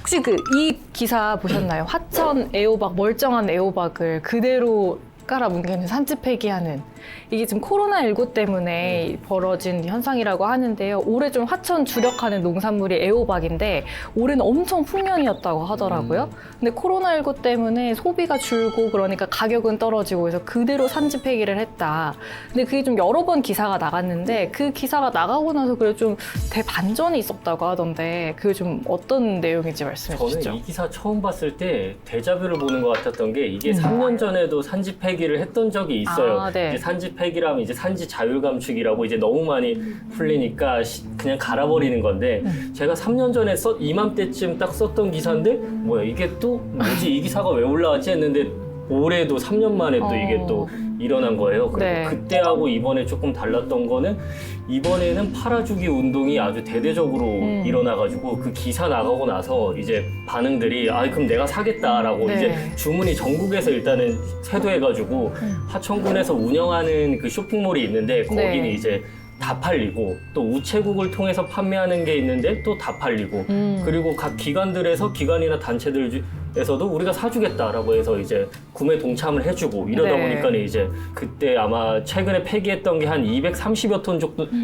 혹시 이 기사 보셨나요? 화천 애호박, 멀쩡한 애호박을 그대로 깔아뭉개는 산지 폐기하는, 이게 지금 코로나19 때문에 벌어진 현상이라고 하는데요. 올해 좀 화천 주력하는 농산물이 애호박인데 올해는 엄청 풍년이었다고 하더라고요. 근데 코로나19 때문에 소비가 줄고 그러니까 가격은 떨어지고 해서 그대로 산지 폐기를 했다. 근데 그게 좀 여러 번 기사가 나갔는데 그 기사가 나가고 나서 그래 좀 대반전이 있었다고 하던데 그게 좀 어떤 내용인지 말씀해 주시죠. 저는 이 기사 처음 봤을 때 데자뷰를 보는 것 같았던 게 이게 3년 전에도 산지 폐기를 했던 적이 있어요. 아, 네. 이제 산지 폐기라면 이제 산지 자율 감축이라고 이제 너무 많이 풀리니까 그냥 갈아버리는 건데 제가 3년 전에 이맘때쯤 딱 썼던 기사인데 뭐야 이게 또 뭐지 이 기사가 왜 올라왔지 했는데 올해도 3년 만에 또 이게 또 일어난 거예요. 그리고 네. 그때하고 이번에 조금 달랐던 거는 이번에는 팔아주기 운동이 아주 대대적으로 일어나가지고 그 기사 나가고 나서 이제 반응들이 아 그럼 내가 사겠다라고 네. 이제 주문이 전국에서 일단은 쇄도해가지고 하천군에서 운영하는 그 쇼핑몰이 있는데 거기는 네. 이제 다 팔리고 또 우체국을 통해서 판매하는 게 있는데 또 다 팔리고 그리고 각 기관들에서 기관이나 단체들에서도 우리가 사주겠다라고 해서 이제 구매 동참을 해주고 이러다 네. 보니까 이제 그때 아마 최근에 폐기했던 게 한 230여 톤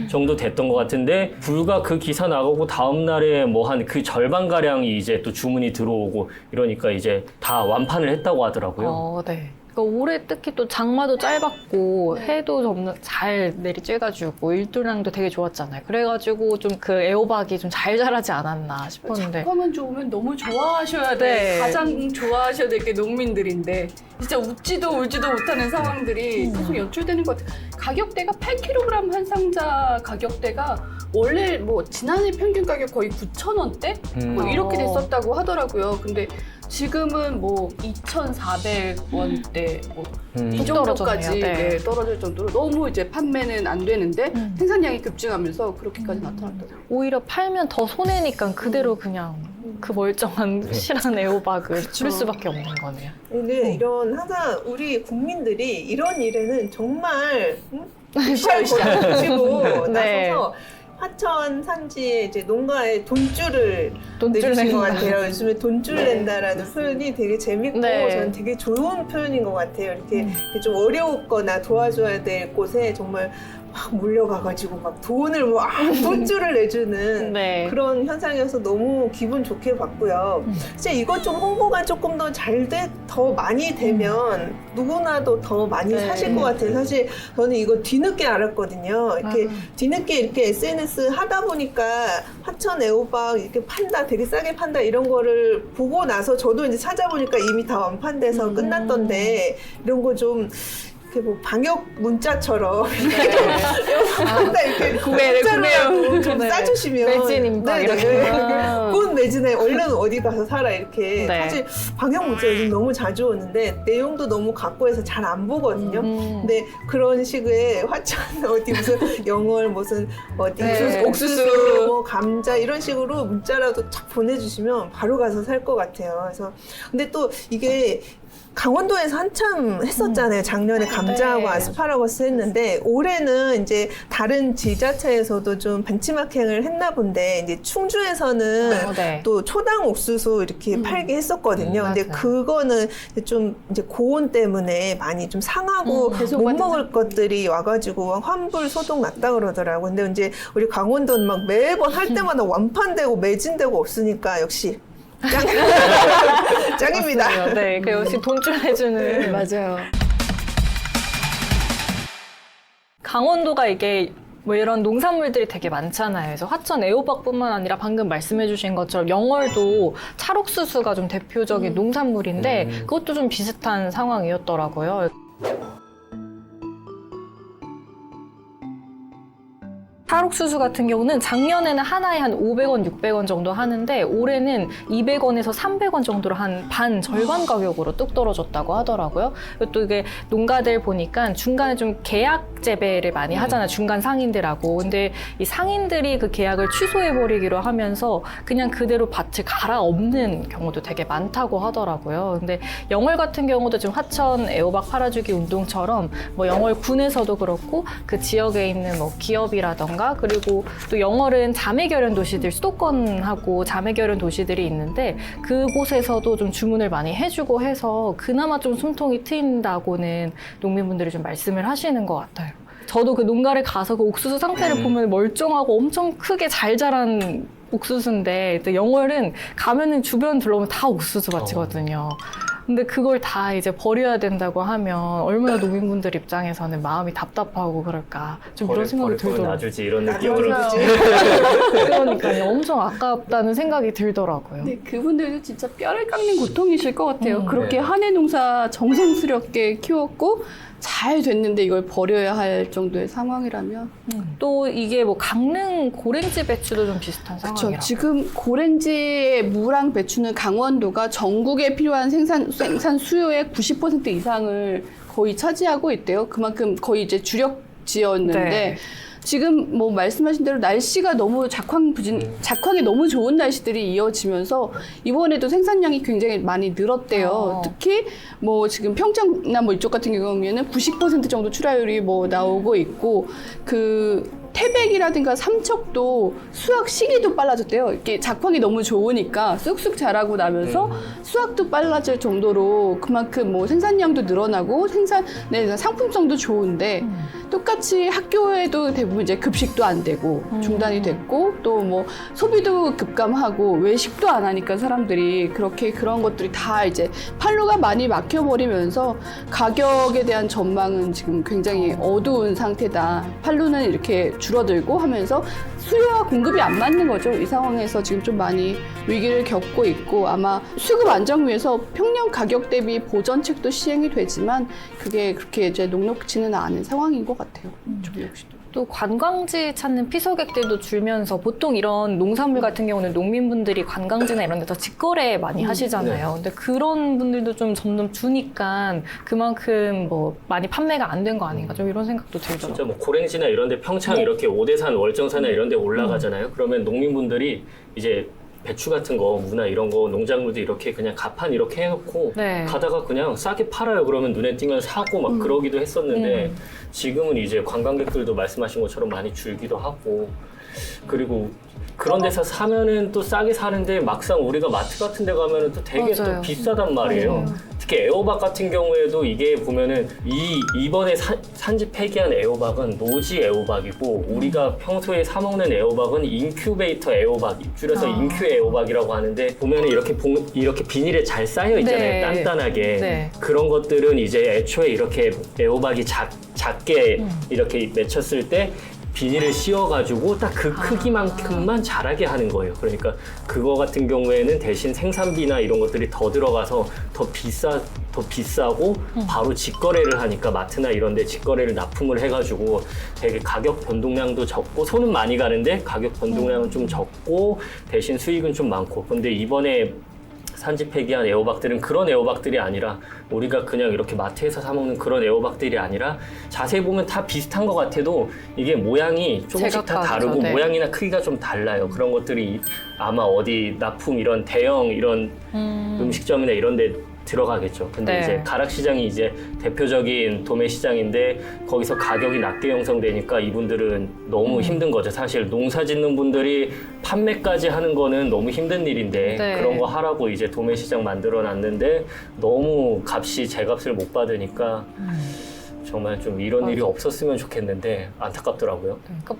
정도 됐던 것 같은데 불과 그 기사 나가고 다음 날에 뭐 한 그 절반 가량이 이제 또 주문이 들어오고 이러니까 이제 다 완판을 했다고 하더라고요. 네. 그러니까 올해 특히 또 장마도 짧았고 해도 좀 잘 내리쬐가지고 일조량도 되게 좋았잖아요. 그래가지고 좀 그 애호박이 좀 잘 자라지 않았나 싶었는데. 작황만 좋으면 너무 좋아하셔야 돼. 네. 가장 좋아하셔야 될 게 농민들인데 진짜 웃지도 울지도 못하는 상황들이 계속 연출되는 것 같아요. 가격대가 8kg 한 상자 가격대가 원래 뭐 지난해 평균 가격 거의 9,000원대? 뭐 이렇게 됐었다고 하더라고요. 근데 지금은 뭐 2,400원대 뭐 이 정도까지 떨어졌네요. 네. 네, 떨어질 정도로 너무 이제 판매는 안 되는데 생산량이 급증하면서 그렇게까지 나타났더라고요. 오히려 팔면 더 손해니까 그대로 그냥 그 멀쩡한 실한 애호박을 줄 수밖에 없는 거네요. 근데 이런 항상 우리 국민들이 이런 일에는 정말 으쌰으쌰 치고 네. 나서서 화천 산지에 이제 농가에 돈줄을 돈줄 내주신 것 낸다. 같아요. 요즘에 돈줄 낸다라는 표현이 되게 재밌고 네. 저는 되게 좋은 표현인 것 같아요. 이렇게 좀 어려웠거나 도와줘야 될 곳에 정말 막 몰려가가지고 막 돈을 막 돈줄을 내주는 네. 그런 현상이어서 너무 기분 좋게 봤고요. 진짜 이것 좀 홍보가 조금 더 더 많이 되면 누구나도 더 많이 네. 사실 것 같아요. 사실 저는 이거 뒤늦게 알았거든요. 이렇게 뒤늦게 이렇게 SNS 하다 보니까 화천 애호박 이렇게 판다, 되게 싸게 판다 이런 거를 보고 나서 저도 이제 찾아보니까 이미 다 완판돼서 끝났던데 이런 거 좀 이렇게 뭐 방역 문자처럼 이렇게 문자로라도 좀 네. 싸주시면 매진 임박 네, 이렇게. 네. 곧 매진해 얼른 어디 가서 사라 이렇게 네. 사실 방역 문자 요즘 너무 자주 오는데 내용도 너무 갖고해서 잘 안 보거든요. 근데 그런 식의 화천 어디 무슨 영월 무슨 어디 네. 무슨 옥수수 뭐 감자 이런 식으로 문자라도 착 보내주시면 바로 가서 살 것 같아요. 그래서 근데 또 이게 강원도에서 한참 했었잖아요. 작년에 감자하고 네. 아스파라거스 했는데 올해는 이제 다른 지자체에서도 좀 벤치마킹을 했나 본데 이제 충주에서는 네. 또 초당 옥수수 이렇게 팔게 했었거든요. 근데 맞아요. 그거는 좀 이제 고온 때문에 많이 좀 상하고 못 먹을 것들이 와가지고 환불 소독 났다 그러더라고. 근데 이제 우리 강원도는 막 매번 할 때마다 완판되고 매진되고 없으니까 역시 짱입니다. 네, 그 역시 돈줄 해주는. 맞아요. 강원도가 이게 뭐 이런 농산물들이 되게 많잖아요. 그래서 화천 애호박뿐만 아니라 방금 말씀해주신 것처럼 영월도 찰옥수수가 좀 대표적인 농산물인데 그것도 좀 비슷한 상황이었더라고요. 찰옥수수 같은 경우는 작년에는 하나에 한 500원, 600원 정도 하는데 올해는 200원에서 300원 정도로 한 반, 절반 가격으로 뚝 떨어졌다고 하더라고요. 또 이게 농가들 보니까 중간에 좀 계약 재배를 많이 하잖아요. 중간 상인들하고. 근데 이 상인들이 그 계약을 취소해버리기로 하면서 그냥 그대로 밭을 갈아엎는 경우도 되게 많다고 하더라고요. 근데 영월 같은 경우도 지금 화천 애호박 팔아주기 운동처럼 뭐 영월 군에서도 그렇고 그 지역에 있는 뭐 기업이라던가 도시라든가 그리고 또 영월은 자매결연 도시들, 수도권하고 자매결연 도시들이 있는데 그곳에서도 좀 주문을 많이 해주고 해서 그나마 좀 숨통이 트인다고는 농민분들이 좀 말씀을 하시는 것 같아요. 저도 그 농가를 가서 그 옥수수 상태를 보면 멀쩡하고 엄청 크게 잘 자란 옥수수인데 또 영월은 가면은 주변 둘러보면 다 옥수수 밭이거든요. 근데 그걸 다 이제 버려야 된다고 하면 얼마나 농민분들 입장에서는 마음이 답답하고 그럴까 좀 이런 생각이 들더라고요. 놔주지 이런 느낌으로. 맞아요. 그러니까요. 엄청 아깝다는 생각이 들더라고요. 근데 그분들도 진짜 뼈를 깎는 고통이실 것 같아요. 그렇게 네. 한 해 농사 정성스럽게 키웠고 잘 됐는데 이걸 버려야 할 정도의 상황이라면. 또 이게 뭐 강릉 고랭지 배추도 좀 비슷한 그렇죠. 상황이라고. 지금 고랭지의 무랑 배추는 강원도가 전국에 필요한 생산 수요의 90% 이상을 거의 차지하고 있대요. 그만큼 거의 이제 주력지였는데 네. 지금 뭐 말씀하신 대로 날씨가 너무 작황이 너무 좋은 날씨들이 이어지면서 이번에도 생산량이 굉장히 많이 늘었대요. 특히 뭐 지금 평창이나 뭐 이쪽 같은 경우에는 90% 정도 출하율이 뭐 나오고 있고 그 태백이라든가 삼척도 수확 시기도 빨라졌대요. 이렇게 작황이 너무 좋으니까 쑥쑥 자라고 나면서 수확도 빨라질 정도로 그만큼 뭐 생산량도 늘어나고 상품성도 좋은데 똑같이 학교에도 대부분 이제 급식도 안 되고 중단이 됐고 또 뭐 소비도 급감하고 외식도 안 하니까 사람들이 그런 것들이 다 이제 판로가 많이 막혀버리면서 가격에 대한 전망은 지금 굉장히 어두운 상태다. 판로는 이렇게 줄어들고 하면서 수요와 공급이 안 맞는 거죠. 이 상황에서 지금 좀 많이 위기를 겪고 있고 아마 수급 안정 위해서 평년 가격 대비 보전책도 시행이 되지만 그게 그렇게 이제 녹록지는 않은 상황인 것 같아요. 저 역시도. 또 관광지 찾는 피서객들도 줄면서 보통 이런 농산물 같은 경우는 농민분들이 관광지나 이런 데서 직거래 많이 하시잖아요. 근데 그런 분들도 좀 점점 주니까 그만큼 뭐 많이 판매가 안 된 거 아닌가 좀 이런 생각도 들더라고요. 진짜 뭐 고랭지나 이런 데 평창 이렇게 오대산, 월정산이나 이런 데 올라가잖아요. 그러면 농민분들이 이제 배추 같은 거, 무나 이런 거, 농작물도 이렇게 그냥 가판 이렇게 해놓고 네. 가다가 그냥 싸게 팔아요. 그러면 눈에 띄면 사고 막 그러기도 했었는데 지금은 이제 관광객들도 말씀하신 것처럼 많이 줄기도 하고 그리고 그런 데서 사면은 또 싸게 사는데 막상 우리가 마트 같은 데 가면은 또 되게 맞아요. 또 비싸단 말이에요. 특히 애호박 같은 경우에도 이게 보면은 이번에 산지 폐기한 애호박은 노지 애호박이고 우리가 평소에 사 먹는 애호박은 인큐베이터 애호박, 줄여서 인큐 애호박이라고 하는데 보면은 이렇게 비닐에 잘 쌓여 있잖아요. 네. 단단하게. 네. 그런 것들은 이제 애초에 이렇게 애호박이 작게 이렇게 맺혔을 때 비닐을 씌워가지고 딱 그 크기만큼만 자라게 하는 거예요. 그러니까 그거 같은 경우에는 대신 생산비나 이런 것들이 더 들어가서 더 비싸고 바로 직거래를 하니까 마트나 이런 데 직거래를 납품을 해가지고 되게 가격 변동량도 적고 손은 많이 가는데 가격 변동량은 좀 적고 대신 수익은 좀 많고 근데 이번에 산지 폐기한 애호박들은 그런 애호박들이 아니라 우리가 그냥 이렇게 마트에서 사 먹는 그런 애호박들이 아니라 자세히 보면 다 비슷한 것 같아도 이게 모양이 조금씩 다 제각각이죠. 다르고 네. 모양이나 크기가 좀 달라요. 그런 것들이 아마 어디 납품 이런 대형 이런 음식점이나 이런 데 들어가겠죠. 근데 네. 이제 가락시장이 이제 대표적인 도매 시장인데 거기서 가격이 낮게 형성되니까 이분들은 너무 힘든 거죠. 사실 농사 짓는 분들이 판매까지 하는 거는 너무 힘든 일인데 네. 그런 거 하라고 이제 도매 시장 만들어 놨는데 너무 값이 제값을 못 받으니까 정말 좀 이런 일이 없었으면 좋겠는데 안타깝더라고요. 그러니까